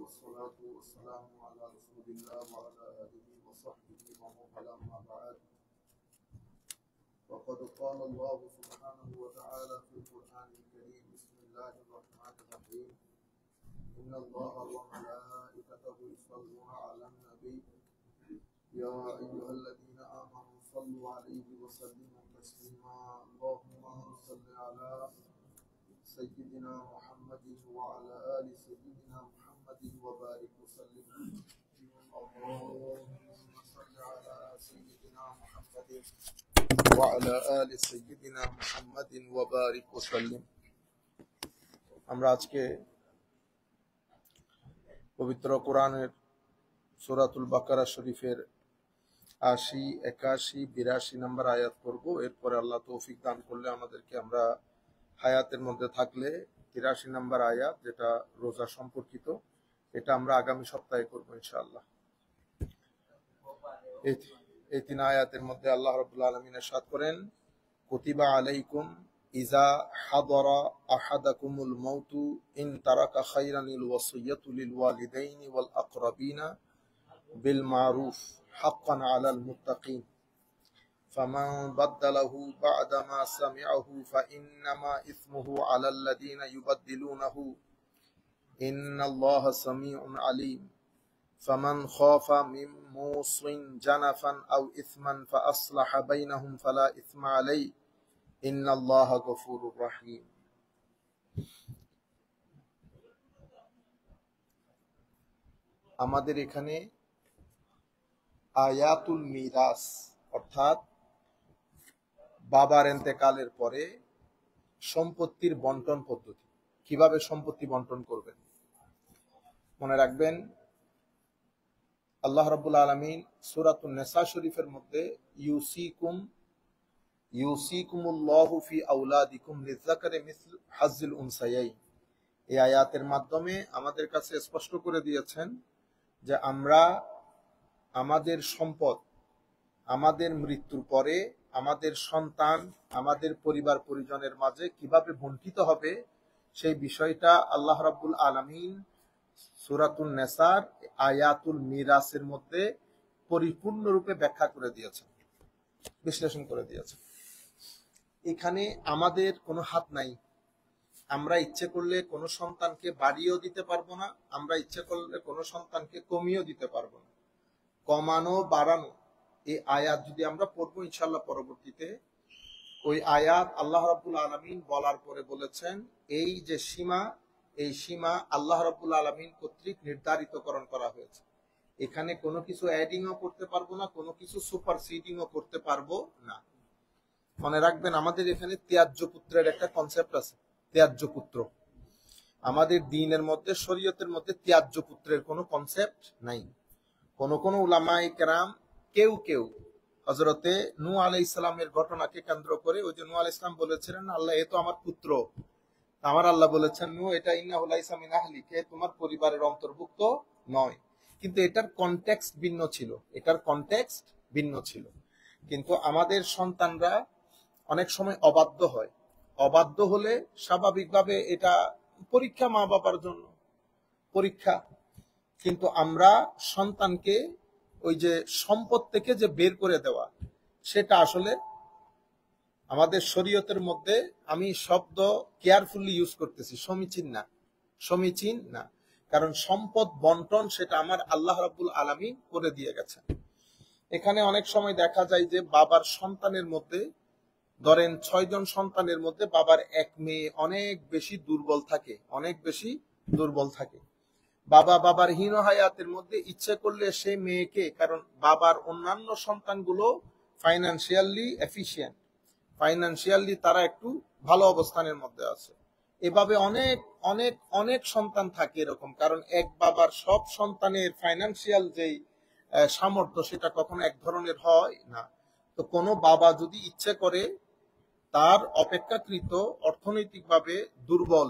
والصلاة والسلام على رسول الله وعلى آله وصحبه ومن والاه أما بعد وقد قال الله سبحانه وتعالى في القرآن الكريم بسم الله الرحمن الرحيم إن الله وملائكته يصلون على النبي يا أيها الذين آمنوا صلوا عليه وسلموا تسليما اللهم صل على سيدنا محمد وعلى آل سيدنا محمد وبارك وسلم اللهم صل على سيدنا محمد وعلى آل سيدنا محمد وبارك وسلم আমরা আজকে পবিত্র কোরআনের সূরাতুল বাকারা শরীফের ৮০, ৮১, ৮২ নম্বর আয়াত পড়ব। এরপরে আল্লাহ তৌফিক দান করলে আমাদেরকে আমরা হায়াতের মধ্যে থাকলে ৮৩ নম্বর আয়াত, যেটা রোজা সম্পর্কিত, এটা আমরা আগামী সপ্তাহে করবো ইনশাআল্লাহ। এই ৩ আয়াতের মধ্যে আল্লাহ রাব্বুল আলামিন ইরশাদ করেন, কুতিবা আলাইকুম ইজা হাদারা আহাদাকুমুল মাউতু ইন তারাকা খায়রানিল ওয়াসিয়াতু লিল ওয়ালিদাইনি ওয়াল আকরাবিনা বিল মারুফ হাক্কান আলাল মুত্তাকিন فمن بدله بعدما سمعه فإنما إثمه على الذين يبدلونه إن الله سميع عليم فمن خاف من موص جنفا أو إثما فأصلح بينهم فلا إثم عليه إن الله غفور رحيم। আমাদের এখানে আয়াতুল মিরাস অর্থাৎ বাবার ইন্তেকালের পরে সম্পত্তির বন্টন পদ্ধতি, কিভাবে সম্পত্তি বন্টন করবেন মনে রাখবেন। আল্লাহ রাব্বুল আলামিন সূরাতুন নিসা শরীফের মধ্যে ইউসিকুমুল্লাহু ফি আওলাদিকুম লিযাকারি মিসলু হাজ্জিল উনসায়াইন, এই আয়াতের মাধ্যমে আমাদের কাছে স্পষ্ট করে দিয়েছেন যে আমরা আমাদের সম্পদ আমাদের মৃত্যুর পরে আমাদের সন্তান আমাদের পরিবার পরিজনের মাঝে কিভাবে বণ্টিত হবে সেই বিষয়টা আল্লাহ রাব্বুল আলামিন সূরাতুন নিসার আয়াতুল মিরাসের মধ্যে পরিপূর্ণরূপে ব্যাখ্যা করে দিয়েছেন, বিশ্লেষণ করে দিয়েছেন। এখানে আমাদের কোনো হাত নাই। আমরা ইচ্ছে করলে কোনো সন্তানকে বাড়িয়েও দিতে পারবো না, আমরা ইচ্ছে করলে কোনো সন্তানকে কমিয়েও দিতে পারবো না। কমানো বাড়ানো এই আয়াত যদি আমরা পড়বো ইনশাআল্লাহ পরবর্তীতে, ওই আয়াত আল্লাহ রাব্বুল আলামিন বলার পরে বলেছেন এই যে সীমা, এই সীমা আল্লাহ রাব্বুল আলামিন কর্তৃক নির্ধারিতকরণ করা হয়েছে। এখানে কোনো কিছু অ্যাডিংও করতে পারবো না, কোনো কিছু সুপারসিডিংও করতে পারবো না। মনে রাখবেন আমাদের এখানে ত্যায্য পুত্রের একটা কনসেপ্ট আছে। ত্যায্য পুত্র আমাদের দ্বীনের মধ্যে, শরীয়তের মধ্যে ত্যায্য পুত্রের কোনো কনসেপ্ট নাই। কোন উলামায়ে কেরাম কেউ হযরতে নূহ আলাইহিস সালামের ঘটনাকে কেন্দ্র করে, ওই যে নূহ আলাইহিস সালাম বলেছিলেন আল্লাহ এ তো আমার পুত্র, আমার আল্লাহ বলেছেন নূহ এটা ইন্নাহু লাইসা মিন আহলিক, তোমার পরিবারের অন্তর্ভুক্ত নয়। কিন্তু এটার কনটেক্সট ভিন্ন ছিল, কিন্তু আমাদের সন্তানরা অনেক সময় অবাধ্য হয়। অবাধ্য হলে স্বাভাবিকভাবে এটা পরীক্ষা, মা বাবার জন্য পরীক্ষা। কিন্তু আমরা সন্তানকে ওই যে সম্পদ থেকে যে বের করে দেওয়া, সেটা আসলে আমাদের শরীয়তের মধ্যে, আমি শব্দ কেয়ারফুলি ইউজ করতেছি, সমীচীন না। কারণ সম্পদ বন্টন সেটা আমার আল্লাহ রাব্বুল আলামিন করে দিয়ে গেছেন। এখানে অনেক সময় দেখা যায় যে বাবার সন্তানের মধ্যে, ধরেন ৬ জন সন্তানের মধ্যে বাবার এক মেয়ে অনেক বেশি দুর্বল থাকে। বাবার হীন হায়াতের মধ্যে ইচ্ছে করলে সেই মেয়েকে, কারণ বাবার অন্যান্য সন্তানগুলো ফাইন্যান্সিয়ালি এফিশিয়েন্ট, ফাইন্যান্সিয়ালি তারা একটু ভালো অবস্থানের মধ্যে আছে। এভাবে অনেক সন্তান থাকে এরকম, কারণ এক বাবার সব সন্তানের ফাইন্যান্সিয়াল যেই সামর্থ্য সেটা কখনো এক ধরনের হয় না। তো কোনো বাবা যদি ইচ্ছে করে তার অপেক্ষাকৃত অর্থনৈতিকভাবে দুর্বল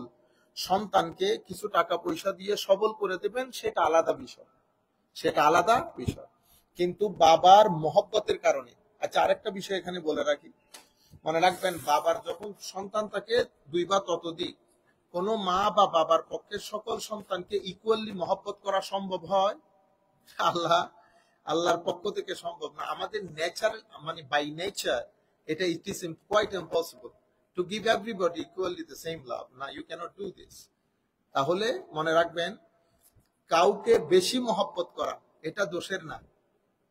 সন্তানকে কিছু টাকা পয়সা দিয়ে সবল করে দেবেন, সেটা আলাদা বিষয়। কিন্তু বাবার মহব্বতের কারণে, আচ্ছা আরেকটা বিষয় এখানে বলে রাখি, মনে রাখবেন বাবার যখন সন্তান থাকে 2 বা ততোধিক, কোন মা বা বাবার পক্ষে সকল সন্তানকে ইকুয়ালি মহব্বত করা সম্ভব হয়? আল্লাহর পক্ষ থেকে সম্ভব না। আমাদের নেচার, মানে বাই নেচার, এটা it is quite impossible to give everybody equally the same love. না, ইউ ক্যানট ডু দিস। তাহলে মনে রাখবেন, কাউকে বেশি মহব্বত করা এটা দোষের না।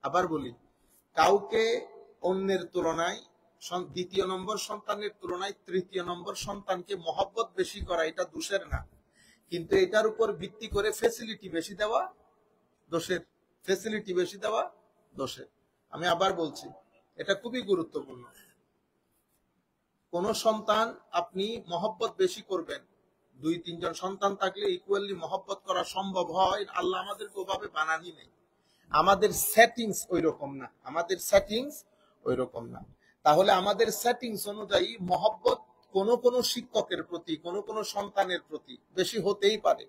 আবার বলি, কাউকে অন্যের তুলনায়, দ্বিতীয় নম্বর সন্তানের তুলনায় তৃতীয় নম্বর সন্তানকে মহব্বত বেশি করা এটা দোষের না। কিন্তু এটার উপর ভিত্তি করে ফ্যাসিলিটি বেশি দেওয়া দোষের। ফ্যাসিলিটি বেশি দেওয়া দোষের। আমি আবার বলছি, এটা খুবই গুরুত্বপূর্ণ। কোন সন্তান আপনি মহব্বত বেশি করবেন, 2-3 জন সন্তান থাকলে ইকুয়ালি মহব্বত করা সম্ভব হয়। আল্লাহ আমাদেরকে ওভাবে বানানি নেই, আমাদের সেটিংস ওই রকম না, আমাদের সেটিংস ওই রকম না। তাহলে আমাদের সেটিংস অনুযায়ী মহব্বত কোন কোন শিক্ষকের প্রতি, কোন কোন সন্তানের প্রতি বেশি হতেই পারে,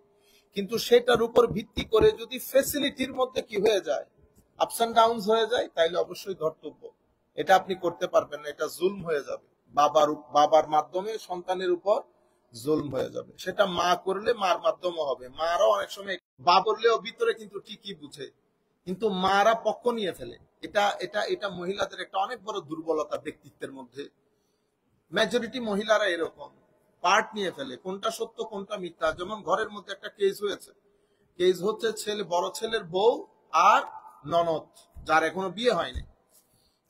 কিন্তু সেটার উপর ভিত্তি করে যদি ফ্যাসিলিটির মধ্যে কি হয়ে যায়, আপস এন্ড ডাউনস হয়ে যায়, তাইলে অবশ্যই ধর্তব্য। এটা আপনি করতে পারবেন না, এটা জুলম হয়ে যাবে। বাবার মাধ্যমে সন্তানের উপর জুলম হয়ে যাবে। সেটা মা করলে মার মাধ্যমে হবে। মারাও অনেক সময় বা বললেও ভিতরে কিন্তু ঠিকই বুঝে, কিন্তু মারা পক্ষ নিয়ে ফেলে। এটা এটা এটা মহিলাদের একটা অনেক বড় দুর্বলতা ব্যক্তিত্বের মধ্যে। মেজরিটি মহিলারা এরকম পার্ট নিয়ে ফেলে, কোনটা সত্য কোনটা মিথ্যা। যেমন ঘরের মধ্যে একটা কেস হয়েছে, কেস হচ্ছে বড় ছেলের বউ আর ননদ, যার এখনো বিয়ে হয়নি।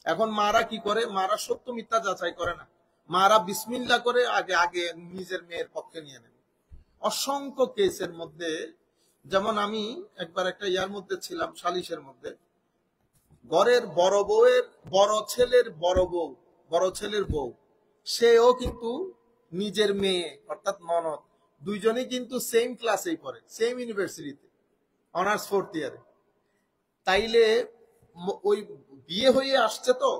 এখন মারা কি করে, মারা সত্য মিথ্যা যাচাই করে না, মারা বিসমিল্লাহ করে আগে আগে নিজের মেয়ের পক্ষে নিয়ে নেবে। অসংখ্য কেসের মধ্যে, যেমন আমি একবার একটা ইয়ার মধ্যে ছিলাম, সালিশের মধ্যে, ঘরের বড় বউয়ের বড় ছেলের বউ, সেও কিন্তু নিজের মেয়ে অর্থাৎ ননদ, দুইজনেই কিন্তু সেম ক্লাসেই পড়ে, সেম ইউনিভার্সিটিতে, অনার্স 4th ইয়ারে। তাইলে ওই বিয়ে হয়ে আসছে, তো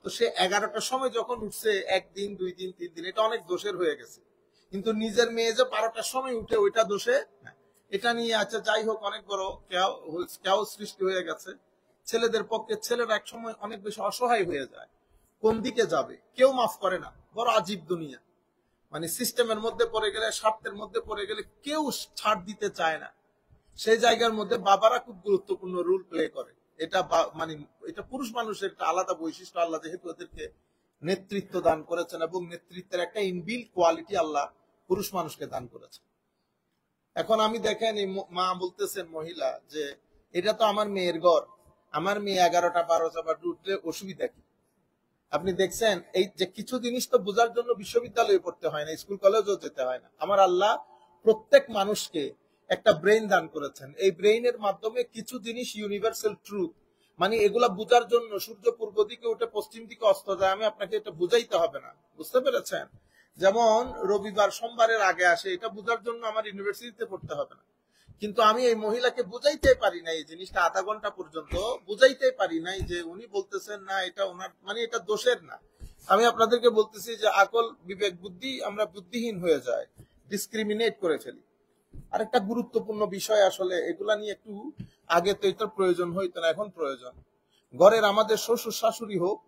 সে 11টার সময় যখন উঠছে, 1 দিন 2 দিন 3 দিন, এটা অনেক দোষের হয়ে গেছে। কিন্তু নিজের মেয়ে যে 12টার সময় উঠে, ওইটা দোষে না। এটা নিয়ে আচ্ছা যাই হোক, অনেক বড় কেউ সৃষ্টি হয়ে গেছে ছেলেদের পক্ষে। ছেলেরা এক সময় অনেক বেশি অসহায় হয়ে যায়, কোন দিকে যাবে কেউ মাফ করে না। বড় আজীব দুনিয়া, মানে সিস্টেমের মধ্যে পড়ে গেলে, স্বার্থের মধ্যে পড়ে গেলে কেউ ছাড় দিতে চায় না। সেই জায়গার মধ্যে বাবারা খুব গুরুত্বপূর্ণ রোল প্লে করে। এটা মানে এটা পুরুষ মানুষের একটা আলাদা বৈশিষ্ট্য। আল্লাহ যেহেতু ওদেরকে নেতৃত্ব দান করেছেন, এবং নেতৃত্বের একটা ইনবিল্ট কোয়ালিটি আল্লাহ পুরুষ মানুষকে দান করেছেন। এখন আমি দেখেন, এই মা বলতেছেন মহিলা, যে এটা তো আমার মেয়ের ঘর, আমার মেয়ে 11টা 12টা বা উঠলে অসুবিধা কি? আপনি দেখছেন এই যে কিছু জিনিস তো বোঝার জন্য বিশ্ববিদ্যালয়ে পড়তে হয় না, স্কুল কলেজও যেতে হয় না। আমার আল্লাহ প্রত্যেক মানুষকে একটা ব্রেইন দান করেছেন। এই ব্রেইনের মাধ্যমে কিছু জিনিস ইউনিভার্সাল ট্রুথ, মানে এগুলা বোঝার জন্য সূর্য পূর্ব দিকে উঠে পশ্চিম দিকে অস্ত যায়, আমি আপনাকে এটা বুঝাইতে হবে না, বুঝতে পেরেছেন? যেমন রবিবার সোমবারের আগে আসে, এটা বোঝার জন্য আমার ইউনিভার্সিটিতে পড়তে হবে না। কিন্তু আমি এই মহিলাকে বুঝাইতে পারি নাই, এই জিনিসটা আধা ঘন্টা পর্যন্ত বুঝাইতে পারি নাই, যে উনি বলতেছেন না এটা ওনার, মানে এটা দোষের না। আমি আপনাদেরকে বলতেছি যে আকল বিবেক বুদ্ধি, আমরা বুদ্ধিহীন হয়ে যায়, ডিসক্রিমিনেট করে ফেলি। আরেকটা গুরুত্বপূর্ণ বিষয়, আসলে এগুলা নিয়ে একটু আগে তো এটার প্রয়োজন হইতো না, এখন প্রয়োজন। ঘরের আমাদের শ্বশুর শাশুড়ি হোক,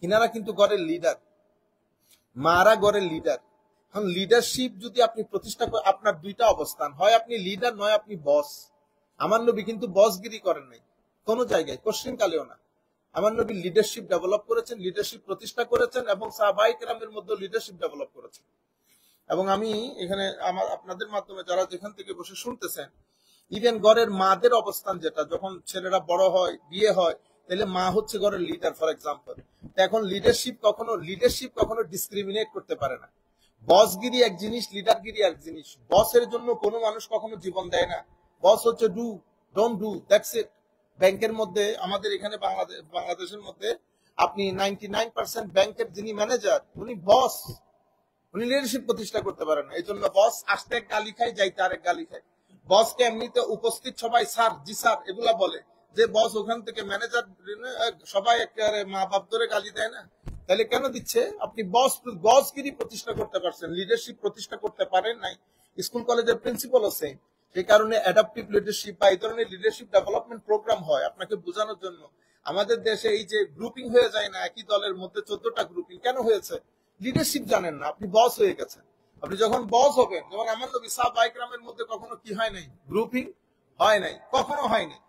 ইনারা কিন্তু ঘরের লিডার, মারা ঘরের লিডার। এখন লিডারশিপ যদি আপনি প্রতিষ্ঠা করেন, আপনার দুইটা অবস্থান, হয় আপনি লিডার, নয় আপনি বস। আমার নবী কিন্তু বসগিরি করেন নাই কোন জায়গায়, কোশ্চিন কালেও না। আমার নবী লিডারশিপ ডেভেলপ করেছেন, লিডারশিপ প্রতিষ্ঠা করেছেন, এবং সাহাবায়ে কেরামের মধ্যে লিডারশিপ ডেভেলপ করেছেন। এবং আমি এখানে আপনাদের মাধ্যমে যারা যেখান থেকে বসে শুনতেছেন, ইভেন ঘরের মাদের অবস্থান যেটা, যখন ছেলেরা বড় হয়, বিয়ে হয়, তাহলে মা হচ্ছে ঘরের লিডার, ফর এক্সাম্পল। এখন লিডারশিপ কখনো ডিসক্রিমিনেট করতে পারে না। বসগিরি এক জিনিস, লিডারগিরি এক জিনিস। বসের জন্য কোনো মানুষ কখনো জীবন দেয় না। বস হচ্ছে do, don't do, that's it. ব্যাংকের মধ্যে, আমাদের এখানে বাংলাদেশের মধ্যে, আপনি 99% ব্যাংকের যিনি ম্যানেজার, উনি বস, উনি লিডারশিপ প্রতিষ্ঠা করতে পারেন না। এই জন্য বস আসতে এক গালি খায়, যাইতে আরেক গালি খায়। বসকে এমনিতে উপস্থিত সবাই স্যার, জি স্যার এগুলা বলে, যে বস ওখান থেকে ম্যানেজার সবাই একেবারে মা বাপ ধরে গালি দেয় না। তাহলে কেন দিচ্ছে? আপনি বসগিরি প্রতিষ্ঠা করতে পারছেন, লিডারশিপ প্রতিষ্ঠা করতে পারেন নাই। স্কুল কলেজের প্রিন্সিপালও সেম। সেই কারণে অ্যাডাপটিভ লিডারশিপ বা এই ধরনের লিডারশিপ ডেভেলপমেন্ট প্রোগ্রাম হয় আপনাকে বোঝানোর জন্য। আমাদের দেশে এই যে গ্রুপিং হয়ে যায় না, একই দলের মধ্যে 14টা গ্রুপিং কেন হয়েছে? লিডারশিপ জানেন না, আপনি বস হয়ে গেছেন। আপনি যখন বস হবেন, যেমন আমার নবী সাহাবায়ে কেরামের মধ্যে কখনো কি হয় নাই, গ্রুপিং হয় নাই, কখনো হয় নাই।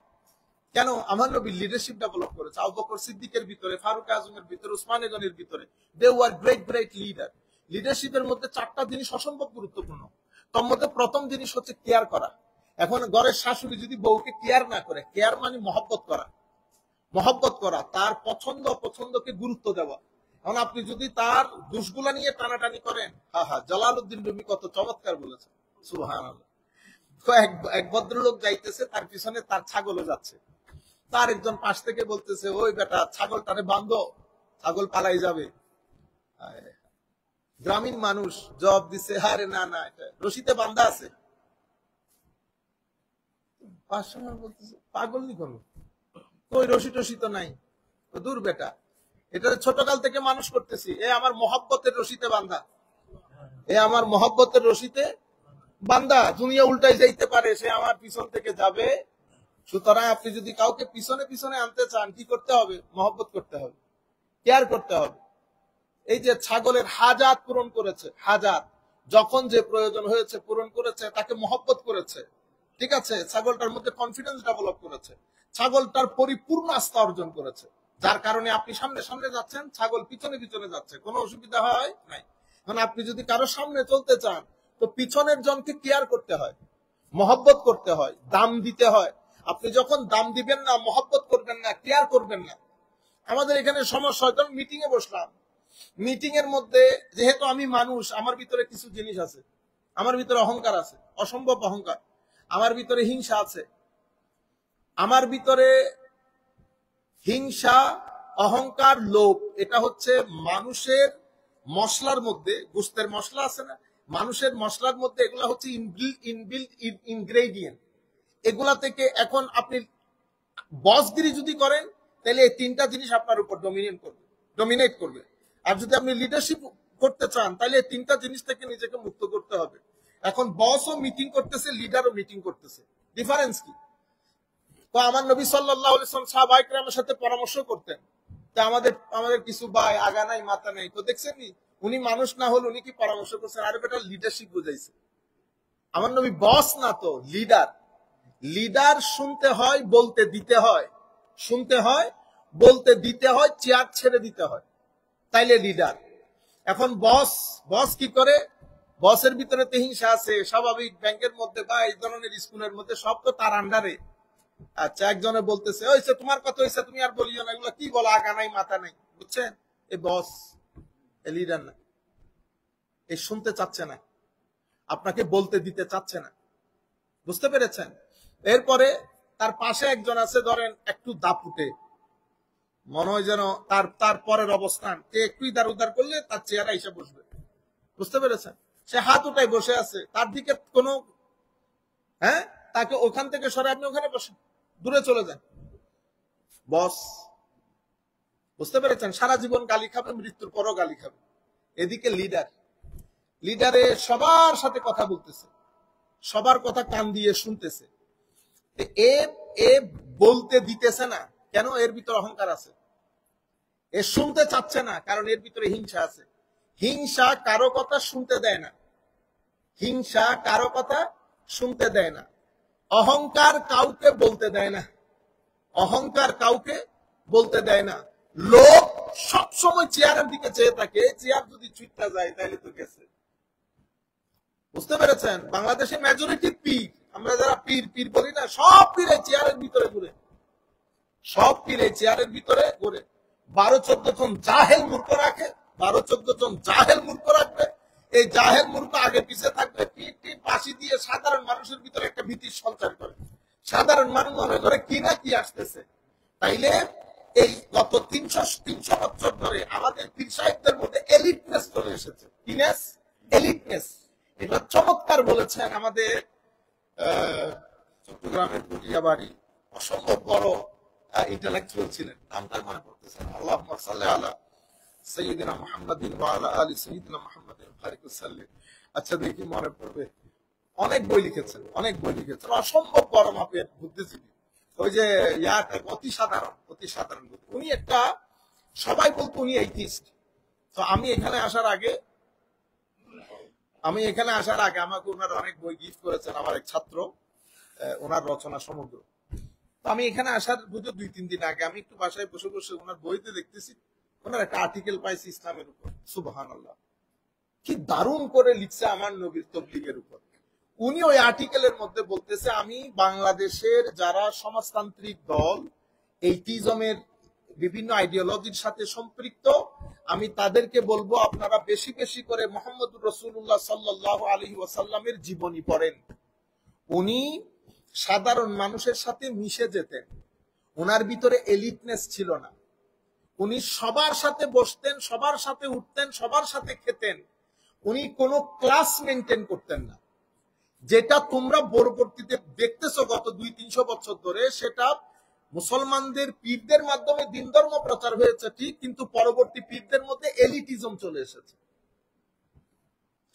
কেন? আমার নবী লিডারশিপ ডেভেলপ করেছে। আবু বকর সিদ্দিকের ভিতরে, ফারুক আজমের ভিতরে, উসমান গনির ভিতরে, they were great great leader. লিডারশিপের মধ্যে 4টা জিনিস অসম্ভব গুরুত্বপূর্ণ। তার মধ্যে প্রথম জিনিস হচ্ছে কেয়ার করা। এখন ঘরের শাশুড়ি যদি বউকে কেয়ার না করে, কেয়ার মানে মহব্বত করা, মহব্বত করা, তার পছন্দ অপছন্দকে গুরুত্ব দেওয়া। এখন আপনি যদি তার দোষগুলা নিয়ে টানাটানি করেন, জালালউদ্দিন রুমি কত চমৎকার বলেছে, সুবহানাল্লাহ। এক ভদ্রলোক যাইতেছে, তার পিছনে তার ছাগলও যাচ্ছে। তার একজন পাশ থেকে বলতেছে, ওই বেটা ছাগলটারে বাঁধো, ছাগল পালাই যাবে। গ্রামীণ মানুষ জবাব দিছে, আরে না না, এটা রশিতে বাঁধা আছে। বলতেছে, পাগল নি কোনো, ওই রশি টসি তো নাই। দূর বেটা, এটা ছোটকাল থেকে মানুষ করতেছি, এ আমার মহব্বতের রশিতে বাঁধা, এ আমার মহব্বতের রশিতে বান্দা। দুনিয়া উল্টাই যাইতে পারে, সে আমার পিছন থেকে যাবে। সুতরাং আপনি যদি কাউকে পিছনে পিছনে আনতে চান, কি করতে হবে? মহব্বত করতে হবে, কেয়ার করতে হবে। এই যে ছাগলের হাজাত পূরণ করেছে, হাজাত যখন যে প্রয়োজন হয়েছে পূরণ করেছে, তাকে মহব্বত করেছে, ঠিক আছে, ছাগলটার মধ্যে কনফিডেন্স ডেভেলপ করেছে, ছাগলটার পরিপূর্ণ আস্থা অর্জন করেছে, যার কারণে আপনি সামনে সামনে যাচ্ছেন, ছাগল পিছনে পিছনে যাচ্ছে, কোনো অসুবিধা হয় নাই। এখন আপনি যদি কারো সামনে চলতে চান, তো পিছনের জনকে কেয়ার করতে হয়, মহব্বত করতে হয়, দাম দিতে হয়। আপনি যখন দাম দিবেন না, মহব্বত করবেন না, কেয়ার করবেন না, আমাদের এখানে সমস্যা হয়। তখন মিটিং এ বসলাম, মিটিং এর মধ্যে যেহেতু আমি মানুষ, আমার ভিতরে কিছু জিনিস আছে, আমার ভিতরে অহংকার আছে, অসম্ভব অহংকার, আমার ভিতরে হিংসা আছে, আমার ভিতরে হিংসা, অহংকার, লোভ, এটা হচ্ছে মানুষের মশলার মধ্যে, গোস্তের মশলা আছে না, মানুষের মশলার মধ্যে এগুলা হচ্ছে ইনবিল্ট ইনগ্রেডিয়েন্ট। এগুলা থেকে এখন আপনি বসগিরি যদি করেন, তাহলে এই 3টা জিনিস আপনার উপর ডমিনেট করবে। আর যদি আপনি লিডারশিপ করতে চান, তাহলে এই 3টা জিনিস থেকে নিজেকে মুক্ত করতে হবে। এখন বসও মিটিং করতেছে, লিডারও মিটিং করতেছে, ডিফারেন্স কি? তো আমার নবী সাল্লাল্লাহু আলাইহি ওয়াসাল্লাম সাহাবায়ে কেরামের সাথে পরামর্শ করতেন। তা আমাদের কিছু ভাই আগা নাই মাথা নাই, তো দেখছেন নি, উনি মানুষ না হল, উনি কি পরামর্শ করছেন? আরে বেটা, লিডারশিপ বুঝাইছে। আমার নবী বস না তো লিডার। লিডার শুনতে হয়, বলতে দিতে হয়, শুনতে হয়, বলতে দিতে হয়, চেয়ার ছেড়ে দিতে হয়, তাইলে লিডার। এখন বস কি করে? বসের ভিতরে তো হিংসা আছে, স্বাভাবিক। ব্যাংকের মধ্যে বা এই ধরনের স্কুলের মধ্যে সব তো তার আন্ডারে। আচ্ছা, একজনে বলতেছে, ওইসে তোমার কথা হয়েছে, তুমি আর বলিও না, এগুলো কি বলো, আগা নাই মাথা নাই, বুঝছেন? এই বস, এ লিডার না, এই শুনতে চাচ্ছে না, আপনাকে বলতে দিতে চাচ্ছে না, বুঝতে পেরেছেন? এরপরে তার পাশে একজন আছে, ধরেন একটু দাপুটে, মনে হয় যেন তার পরের অবস্থান, কে একটু ইদার উদার করলে তার চেহারা এসে বসবে, বুঝতে পেরেছেন? সে হাত উঠায় বসে আছে, তার দিকে কোনো, তাকে ওখান থেকে সরে আপনি ওখানে বসে দূরে চলে যান। বস, বুঝতে পেরেছেন? সারা জীবন গালি খাবে, মৃত্যুর পরও গালি খাবে। এদিকে লিডারে সবার সাথে কথা বলতেছে, সবার কথা কান দিয়ে শুনতেছে, এ বলতে দিতেছে না, কেন? এর ভিতরে অহংকার আছে। এ শুনতে চাচ্ছে না, কারণ এর ভিতরে হিংসা আছে। হিংসা কারো কথা শুনতে দেয় না, হিংসা কারো কথা শুনতে দেয় না। অহংকার কাউকে বলতে দেয় না, অহংকার কাউকে বলতে দেয় না। লোক সবসময় চেয়ারের দিকে চেয়ে থাকে, চেয়ার যদি চুইটা যায় তাহলে তো গেছে, বুঝতে পেরেছেন? বাংলাদেশে মেজরিটি পীর, আমরা যারা পীর বলি না, সব পীরে চেয়ারের ভিতরে ঘুরে, সব পীরে চেয়ারের ভিতরে ঘুরে। 12-14 জন জাহেল মূর্খ রাখে, 12-14 জন জাহেল মূর্খ রাখবে। এই জাহেল মূর্খ আগে পিছিয়ে থাকবে, পীরটি পাশি দিয়ে সাধারণ মানুষের ভিতরে একটা ভীতির সঞ্চার করে। সাধারণ মানুষ মনে করে কি না কি আসতেছে। তাইলে এই গত 300 বছর ধরে আমাদের পীর সাহেবদের মধ্যে এলিটনেস চলে এসেছে। কিনেস, এলিটনেস। এটা চমৎকার বলেছেন আমাদের চট্টগ্রামের পুটিয়াবাড়ি অসম্ভব বড় ইন্টেলেকচুয়াল ছিলেন, নামটা মনে পড়তেছেন, আল্লাহুম্মা সাল্লি আলা সাইয়্যিদিনা মুহাম্মাদিন ওয়া আলা আলি সাইয়্যিদিনা মুহাম্মাদিন বারিক সাল্লি। আচ্ছা, দেখি মনে পড়বে। অনেক বই লিখেছেন, অনেক বই লিখেছেন, অসম্ভব বড় মাপের বুদ্ধিজীবী। ওই যে অতি সাধারণ, অতি সাধারণ। উনি একটা, সবাই বলতো উনি এইথিস্ট। তো আমি এখানে আসার আগে আমি এখানে আসার আগে আমাকে ওনার অনেক বই গিফট করেছেন আমার এক ছাত্র, ওনার রচনা সমগ্র। তো আমি এখানে আসার বুঝো 2-3 দিন আগে আমি একটু বাসায় বসে বসে ওনার বইতে দেখতেছি, ওনার একটা আর্টিকেল পাইছি ইসলামের উপর। সুবহানাল্লাহ, কি দারুণ করে লিখছে আমার নবীর তবলিগের উপর। উনি ওই আর্টিকেলের মধ্যে বলতেছে, আমি বাংলাদেশের যারা সমাজতান্ত্রিক দল এইটিজমের বিভিন্ন আইডিওলজির সাথে সম্পৃক্ত, আমি তাদেরকে বলবো আপনারা বেশি বেশি করে মুহাম্মদুর রাসূলুল্লাহ সাল্লাল্লাহু আলাইহি ওয়াসাল্লামের জীবনী পড়েন। উনি সাধারণ মানুষের সাথে মিশে যেতেন, ওনার ভিতরে এলিটনেস ছিল না, উনি সবার সাথে বসতেন, সবার সাথে উঠতেন, সবার সাথে খেতেন, উনি কোনো ক্লাস মেনটেন করতেন না। যেটা তোমরা পরবর্তীতে দেখতেছো গত 200-300 বছর ধরে, সেটা মুসলমানদের পীরদের মাধ্যমে দিন ধর্ম প্রচার হয়েছে ঠিক, কিন্তু পরবর্তী পীরদের মধ্যে এলিটিজম চলে এসেছে।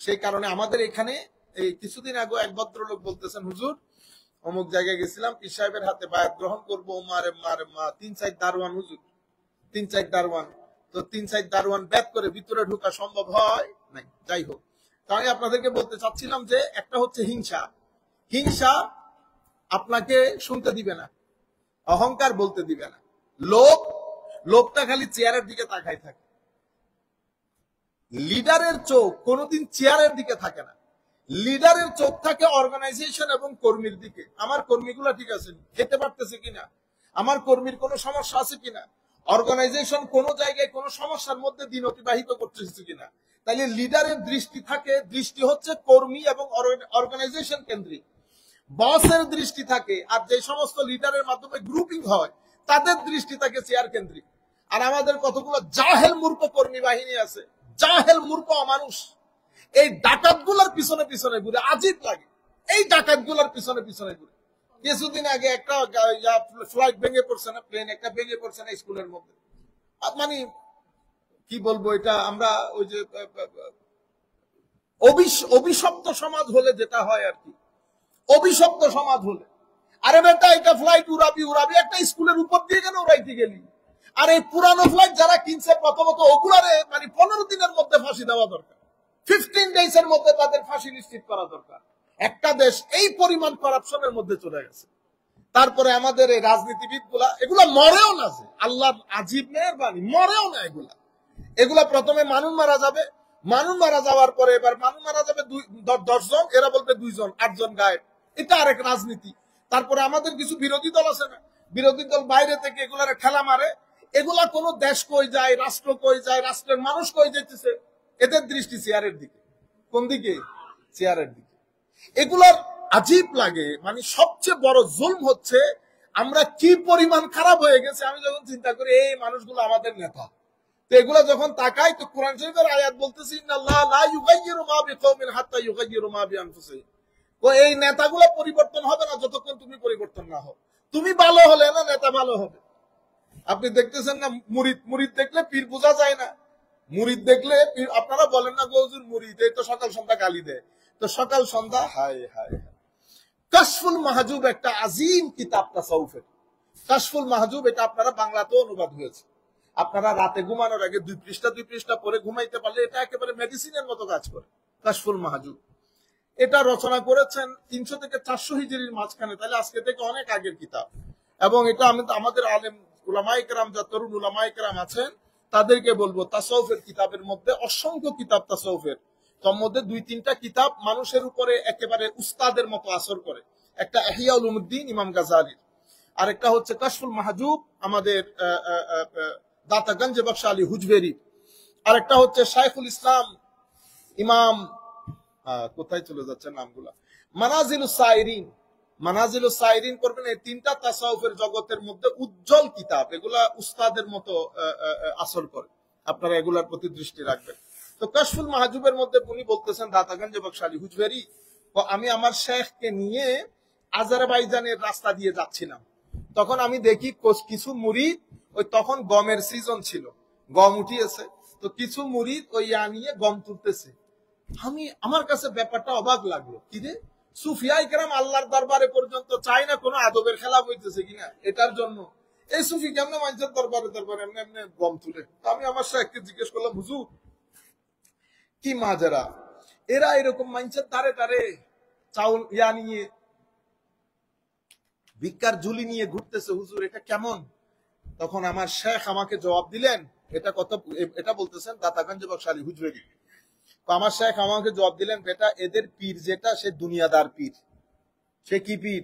সেই কারণে আমাদের এখানে এই কিছুদিন আগে এক ভদ্রলোক বলতেছেন, হুজুর অমুক জায়গায় গেছিলাম, পীর সাহেবের হাতে বায়াত গ্রহণ করবো, মারে মারে মা 3-4 দারওয়ান হুজুর, 3-4 দারওয়ান, তো 3-4 দারওয়ান ব্যাত করে ভিতরে ঢোকা সম্ভব হয় নাই। যাই হোক, তাই আপনাদেরকে বলতে চাচ্ছিলাম যে একটা হচ্ছে হিংসা। হিংসা আপনাকে শুনতে দিবে না, অহংকার বলতে দিবে না। লোকটা খালি চেয়ারের দিকে তাকাই থাকে। লিডারের চোখ কোনোদিন চেয়ারের দিকে থাকে না, লিডারের চোখ থাকে অর্গানাইজেশন এবং কর্মীর দিকে। আমার কর্মীগুলা ঠিক আছে, খেতে পারতেছে কিনা, আমার কর্মীর কোনো সমস্যা আছে কিনা, অর্গানাইজেশন কোন জায়গায় কোন সমস্যার মধ্যে দিন অতিবাহিত করতেছে কিনা। তাইলে লিডারের দৃষ্টি হচ্ছে কর্মী এবং অর্গানাইজেশন কেন্দ্রিক। বসের দৃষ্টি থাকে, আর যে সমস্ত লিডারের মাধ্যমে গ্রুপিং হয় তাদের দৃষ্টি থাকে চেয়ার কেন্দ্রিক। আর আমাদের কতগুলো জাহেল মূর্খ কর্মী বাহিনী আছে, জাহেল মূর্খ অমানুষ, এই ডাকাতগুলোর পিছনে পিছনে ঘুরে। আজীব লাগে এই ডাকাতগুলোর পিছনে পিছনে ঘুরে। কিছুদিন আগে একটা ফ্লাইট ভেঙে পড়ছে না, প্লেন একটা ভেঙে পড়ছে না স্কুলের মধ্যে। মানে কি বলবো, এটা আমরা ওই যে অভিশপ্ত সমাজ হলে যেটা হয় আর কি, অভিশপ্ত সমাজ হলে, আরে বেটা এটা ফ্লাইট উড়াবি একটা স্কুলের উপর দিয়ে কেন উড়াইতে গেলি? আর এই পুরানো ফ্লাইট যারা কিনছে প্রথমত ওগুলারে মানে 15 দিনের মধ্যে ফাঁসি দেওয়া দরকার, 15 ডেজ এর মধ্যে তাদের ফাঁসি নিশ্চিত করা দরকার। একটা দেশ এই পরিমাণ কারাপশনের মধ্যে চলে গেছে। তারপরে আমাদের এই রাজনীতিবিদ এগুলা মরেও না, যে আল্লাহর আজীব মেহেরবানি, মরেও না এগুলা প্রথমে মানুষ মারা যাবে, মানুষ মারা যাওয়ার পরে এবার মানুষ মারা যাবে 10 জন, এরা বলবে 2 জন, 8 জন গায়েব, এটা আরেক রাজনীতি। তারপরে আমাদের কিছু বিরোধী দল আছে না, বিরোধী দল বাইরে থেকে এগুলার ঠেলা মারে। এগুলা কোন দেশ কই যায়, রাষ্ট্র কই যায়, রাষ্ট্রের মানুষ কই যেতেছে, এদের দৃষ্টি চেয়ারের দিকে। কোন দিকে? চেয়ারের দিকে। এগুলার আজীব লাগে। মানে সবচেয়ে বড় জুলম হচ্ছে আমরা কি পরিমাণ খারাপ হয়ে গেছে। আমি যখন চিন্তা করি এই মানুষগুলো আমাদের নেতা, তো এগুলা যখন তাকাই তো কোরআন শরীফের আয়াত বলতেছি, ইন্নাল্লাহা লা ইউগাইয়িরু মা বিকওমিন হাত্তা ইউগাইয়িরু মা বিআনফুসিহিম। তো এই নেতাগুলো পরিবর্তন হবে না যতক্ষণ তুমি পরিবর্তন না হও। তুমি ভালো হলে না নেতা ভালো হবে। আপনি দেখতেছেন না, মুরিদ দেখলে পীর বোঝা যায় না। মুরিদ দেখলে আপনারা বলেন না গৌজুর মুরিদ, এই তো সকাল সন্ধ্যা গালি দেয়, তো সকাল সন্ধ্যা হায় হায়। কাশফুল মাহজুব একটা আজিম কিতাব তাসাউফের, কাশফুল মাহজুব, এটা আপনারা বাংলাতেও অনুবাদ হয়েছে। আপনারা রাতে ঘুমানোর আগে 2 পৃষ্ঠা পরে ঘুমাইতে পারলে এটা একেবারে মেডিসিনের মতো কাজ করে। কাশফুল মাহজুব এটা রচনা করেছেন 300 থেকে 400 হিজরির মাঝখানে, তাহলে আজকে থেকে অনেক আগের কিতাব। এবং এটা আমাদের আলেম উলামায়ে কেরাম, যা তরুণ উলামায়ে কেরাম আছেন তাদেরকে বলবো, তাসাউফের কিতাবের মধ্যে অসংখ্য কিতাব তাসাউফের, তার মধ্যে 2-3টা কিতাব মানুষের উপরে একেবারে উস্তাদের মতো আসর করে। একটা ইহয়া উলুমুদ্দিন ইমাম গাজালির, আর একটা হচ্ছে কাশফুল মাহজুব আমাদের দাতা গঞ্জ বখশ আলী হুজবেরি, আর একটা হচ্ছে শাইখুল ইসলাম ইমাম কোথায় চলে যাচ্ছে নামগুলা, মানাজিলুস সাইরিন। মানাজিলুস সাইরিন করবেন। এই 3টা তাসাউফের জগতের মধ্যে উজ্জ্বল কিতাব, এগুলা উস্তাদের মতো আসর করে, আপনারা এগুলার প্রতি দৃষ্টি রাখবেন। তো কাশফুল মাহজুবের মধ্যে উনি বলতেছেন, দাতাগঞ্জ বখশ আলী হুজবেরি, আমি আমার শেখকে নিয়ে আজারবাইজানের রাস্তা দিয়ে যাচ্ছিলাম, তখন আমি দেখি কিছু মুরিদ, ওই তখন গমের সিজন ছিল, গম উঠিয়েছে, তো কিছু মুরিদ ওই নিয়ে গম তুলতেছে। আমার কাছে ব্যাপারটা অবাক লাগলো, কি রে সুফিয়ায়ে কেরাম আল্লাহর দরবারে পর্যন্ত চাই না কোনো আদবের খেলা হইতেছে কিনা, এটার জন্য এই সুফি কেমনে মানুষের দরবারে এমনি এমনি গম তুলে। আমি আমার শেখকে জিজ্ঞেস করলাম, হুজুর কি মাজারা? এরা এরকম মানুষের তারে তারে চাউল নিয়ে ভিক্ষার ঝুলি নিয়ে ঘুরতেছে, হুজুর এটা কেমন? তখন আমার শেখ আমাকে জবাব দিলেন, এটা বলতেছেন দাতাগঞ্জ বকশালী হুজুরের। আমার শেখ আমাকে জবাব দিলেন, বেটা এদের পীর যেটা সে দুনিয়াদার পীর। সে কি পীর?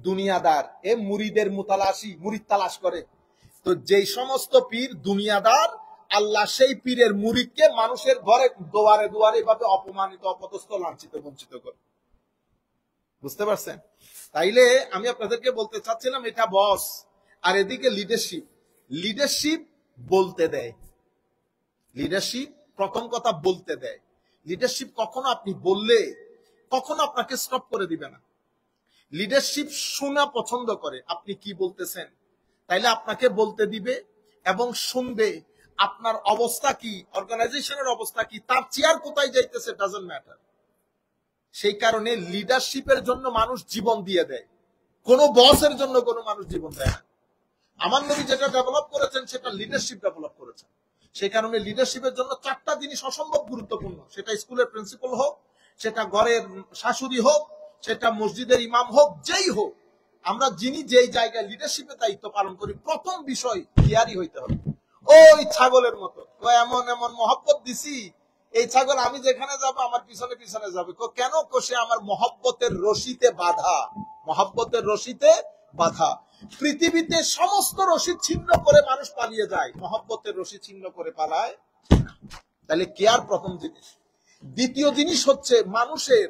দুনিয়াদার। এ মুরিদের মুতালাশি, মুরিদ তালাশ করে। তো যেই সমস্ত পীর দুনিয়াদার, আল্লাহ সেই পীরের মুরিদকে মানুষের ঘরে দুয়ারে দুয়ারে এভাবে অপমানিত, অপদস্থ, লাঞ্ছিত, বঞ্চিত করে। বুঝতে পারছেন? তাইলে আমি আপনাদেরকে বলতে চাচ্ছিলাম, এটা বস, আর এদিকে লিডারশিপ। লিডারশিপ বলতে দেয়, লিডারশিপ প্রথম কথা বলতে দেয়। লিডারশিপ কখনো আপনি বললে কখনো আপনাকে স্টপ করে দিবে না। লিডারশিপ শোনা পছন্দ করে, আপনি কি বলতেছেন, তাইলে আপনাকে বলতে দিবে এবং শুনবে। আপনার অবস্থা কি, অর্গানাইজেশনের অবস্থা কি, তার চেয়ার কোথায় যাইতেছে, ডাজন্ট ম্যাটার। সেই কারণে লিডারশিপের জন্য মানুষ জীবন দিয়ে দেয়, কোন বসের জন্য কোন মানুষ জীবন দেয় না। আমার নবী যেটা ডেভেলপ করেছেন সেটা লিডারশিপ ডেভেলপ করেছেন। সেই কারণে লিডারশিপের জন্য 4টা জিনিস অসম্ভব গুরুত্বপূর্ণ। সেটা স্কুলের প্রিন্সিপাল হোক, সেটা ঘরের শাশুড়ি হোক, সেটা মসজিদের ইমাম হোক, যেই হোক, আমরা যিনি যেই জায়গায় লিডারশিপের দায়িত্ব পালন করি, প্রথম বিষয় ক্লিয়ারই হইতে হবে। ওই ছাগলের মতো এমন এমন মহব্বত দিছি, এই ছাগল আমি যেখানে যাব আমার পিছনে পিছনে যাবে। কেন? সে আমার মহব্বতের রশিতে বাধা, মহব্বতের রশিতে বাধা। পৃথিবীতে সমস্ত রশি ছিন্ন করে মানুষ পালিয়ে যায়, মহব্বতের রশি ছিন্ন করে পালায়। তাহলে কেয়ার প্রথম জিনিস। দ্বিতীয় জিনিস হচ্ছে মানুষের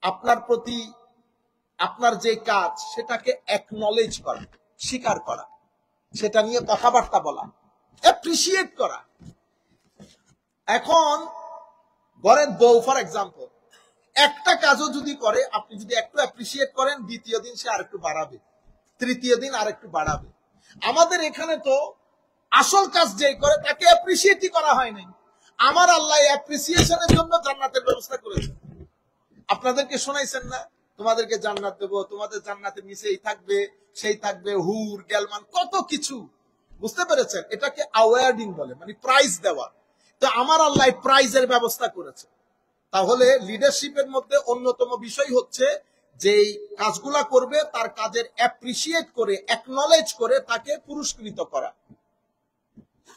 আপনার প্রতি আপনার যে কাজ সেটাকে অ্যাকনলেজ করা, স্বীকার করা, সেটা নিয়ে কথাবার্তা বলা, অ্যাপ্রিসিয়েট করা। এখন ঘরের বউ ফর এক্সাম্পল একটা কাজও যদি করে, আপনি যদি একটু অ্যাপ্রিসিয়েট করেন, দ্বিতীয় দিন সে আরেকটু বাড়াবে, তৃতীয় দিন আরেকটু বাড়াবে। আমাদের এখানে তো আসল কাজ যেই করে তাকে অ্যাপ্রিসিয়েটই করা হয় নাই। আমার আল্লাহ অ্যাপ্রিসিয়েশনের জন্য জান্নাতের ব্যবস্থা করেছেন। আপনাদেরকে শোনাইছেন না, তোমাদেরকে জান্নাত দেবো, তোমাদের জান্নাতের নিচে এই থাকবে সেই থাকবে, হুর গেলমান কত কিছু। বুঝতে পেরেছেন? এটাকে অ্যাওয়ার্ডিং বলে, মানে প্রাইজ দেওয়া। তো আমার আল্লাহ প্রাইজের ব্যবস্থা করেছে। তাহলে লিডারশিপের মধ্যে অন্যতম বিষয় হচ্ছে যেই কাজগুলা করবে তার কাজের অ্যাপ্রিসিয়েট করে, অ্যাকনলেজ করে তাকে পুরস্কৃত করা।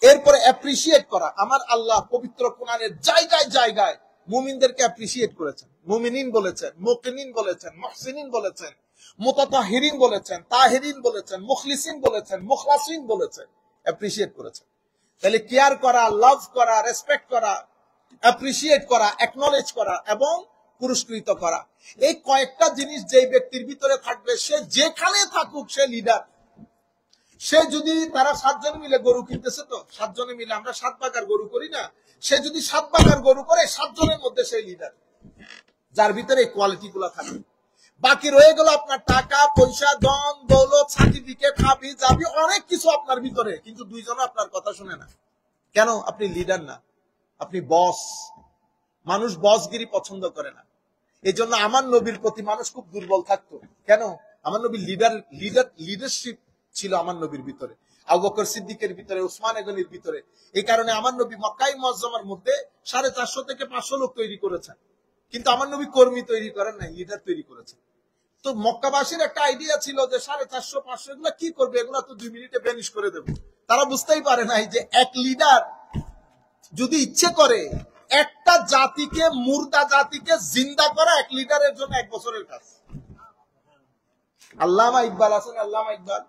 এরপরে অ্যাপ্রিসিয়েট করা। আমার আল্লাহ পবিত্র কোরআনের জায়গায় জায়গায় মুমিনদেরকে অ্যাপ্রিসিয়েট করেছেন। মুমিনিন বলেছেন, মুকিনিন বলেছেন, মুহসিনিন বলেছেন, মুতাতাহিরিন বলেছেন, তাহিরিন বলেছেন, মুখলিসিন বলেছেন, মুখলাসিন বলেছেন, অ্যাপ্রিসিয়েট করেছেন। তাহলে কেয়ার করা, লাভ করা, রেসপেক্ট করা, অ্যাপ্রিসিয়েট করা, অ্যাকনলেজ করা এবং পুরস্কৃত করা, এই কয়েকটা জিনিস যেই ব্যক্তির ভিতরে থাকবে, সে যেখানে থাকুক সে লিডার। সে যদি তারা 7 জন মিলে গরু কিনতেছে, তো 7 জনে মিলে আমরা 7 বাগার গরু করি না, সে যদি 7 বাগার গরু করে 7 জনের মধ্যে সেই লিডার, যার ভিতরে এই কোয়ালিটি গুলা থাকে। বাকি রয়ে গেল আপনার টাকা পয়সা, ধন দৌলত, সার্টিফিকেট, হাবি জাবি, অনেক কিছু আপনার ভিতরে, কিন্তু 2 জন আপনার কথা শুনে না। কেন? আপনি লিডার না, আপনি বস। মানুষ বসগিরি পছন্দ করে না। এই জন্য আমার নবীর প্রতি মানুষ খুব দুর্বল থাকতো। কেন? আমার নবীর লিডারশিপ ছিল আমার নবীর ভিতরে, আবু বকর সিদ্দিকের ভিতরে, উসমান গনির ভিতরে। এই কারণে আমার নবী মক্কাই মুআজ্জামার মধ্যে 450 থেকে 500 লোক তৈরি করেছেন, কিন্তু আমার নবী কর্মী তৈরি করেন নাই, লিডার তৈরি করেছেন। তো মক্কাবাসীর একটা আইডিয়া ছিল যে 450-500 এগুলা কি করবে, এগুলা তো 2 মিনিটে ভ্যানিশ করে দেবে। তারা বুঝতেই পারে নাই যে এক লিডার যদি ইচ্ছে করে একটা জাতিকে, মুর্দা জাতিকে জিন্দা করা এক লিডারের জন্য 1 বছরের কাজ। আল্লামা ইকবাল আছেন, আল্লামা ইকবাল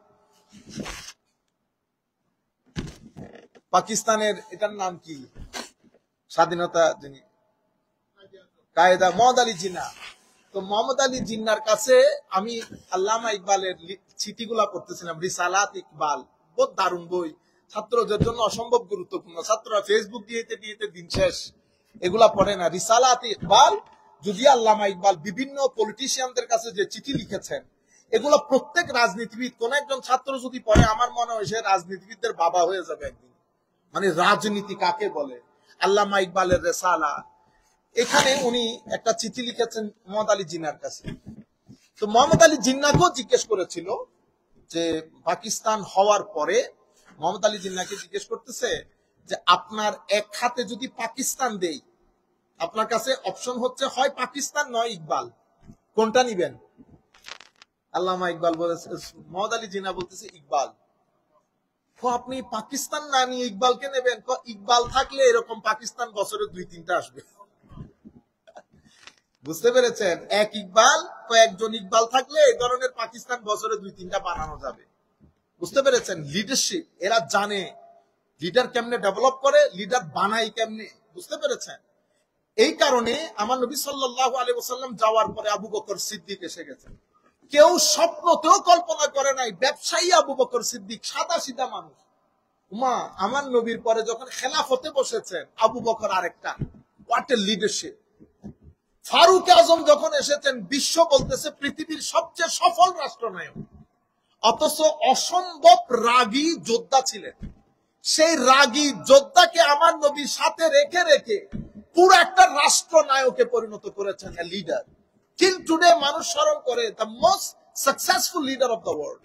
পাকিস্তানের, এটার নাম কি, স্বাধীনতা যিনি কায়েদা, মোহাম্মদ আলী জিন্নাহ। তো মোহাম্মদ আলী জিন্নাহর কাছে আমি আল্লামা ইকবালের চিঠিগুলা পড়তেছিলাম, রিসালাত ইকবাল, বহুত দারুণ বই, ছাত্রদের জন্য অসম্ভব গুরুত্বপূর্ণ। ছাত্ররা ফেসবুক দিয়ে দিন শেষ, এগুলা পড়ে না। রিসালাত ইকবাল, যদি আল্লামা ইকবাল বিভিন্ন পলিটিশিয়ানদের কাছে যে চিঠি লিখেছেন, এগুলো প্রত্যেক রাজনীতিবিদ, কোন একজন ছাত্র যদি পড়ে, আমার মনে হয় সে রাজনীতিবিদদের বাবা হয়ে যাবে একদিন। মানে রাজনীতি কাকে বলে, আল্লামা ইকবালের রিসালা। এখানে উনি একটা চিঠি লিখেছেন মোহাম্মদ আলী জিন্নাহর কাছে। তো মোহাম্মদ আলী জিন্নাহকেও জিজ্ঞেস করেছিল যে পাকিস্তান হওয়ার পরে, মোহাম্মদ আলী জিন্নাহকে জিজ্ঞেস করতেছে যে আপনার এক হাতে যদি পাকিস্তান দেই, আপনার কাছে অপশন হচ্ছে হয় পাকিস্তান নয় ইকবাল, কোনটা নিবেন? আল্লামা ইকবাল বলেছে, মোহাম্মদ আলী জিনা বলতেছে ইকবাল। আপনি পাকিস্তান না নিয়ে ইকবালকে নেবেন? ইকবাল থাকলে এরকম পাকিস্তান বছরে 2-3টা আসবে। বুঝতে পেরেছেন? এক ইকবাল, কয়েকজন ইকবাল থাকলে এই ধরনের পাকিস্তান বছরে 2-3টা বানানো যাবে। বুঝতে পেরেছেন? লিডারশিপ, এরা জানে লিডার কেমনে ডেভেলপ করে, লিডার বানাই কেমনে। বুঝতে পেরেছেন? এই কারণে আমার নবী সাল্লাল্লাহু আলাইহি ওয়াসাল্লাম যাওয়ার পরে আবু বকর সিদ্দিক এসে গেছেন। কেউ স্বপ্নতেও কল্পনা করে নাই ব্যবসায়ী আবু বকর সিদ্দিক, সাদা সিধা মানুষ। আমার নবীর পরে যখন খেলাফতে বসেছেন আবু বকর আরেকটা, হোয়াট এ লিডারশিপ। ফারুক আজম যখন এসেছেন, বিশ্ব বলতেছে পৃথিবীর সবচেয়ে সফল রাষ্ট্রনায়ক, অথচ অসম্ভব রাগী যোদ্ধা ছিলেন। সেই রাগী যোদ্ধাকে আমার নবীর সাথে রেখে রেখে পুরো একটা রাষ্ট্রনায়কে পরিণত করেছেন, লিডার। টিল টুডে মানুষ স্মরণ করে the most successful leader of the world.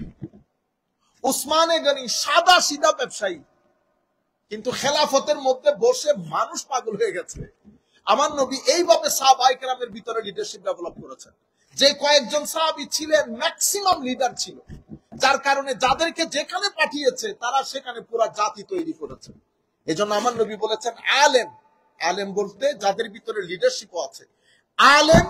উসমানে গনি সাদা সিধা ব্যবসায়ী, কিন্তু খেলাফতের মধ্যে বসে মানুষ পাগল হয়ে গেছে। আমার নবী এইভাবে সাহাবায়ে কেরামের ভিতরে লিডারশিপ ডেভেলপ করেছেন। যে কয়েকজন সাহাবী ছিলেন ম্যাক্সিমাম লিডার ছিল, যার কারণে যাদেরকে যেখানে পাঠিয়েছে তারা সেখানে পুরো জাতি তৈরি করেছে। এজন্য আমার নবী বলেছেন আলেম, আলেম বলতে যাদের ভিতরে লিডারশিপও আছে। আলেম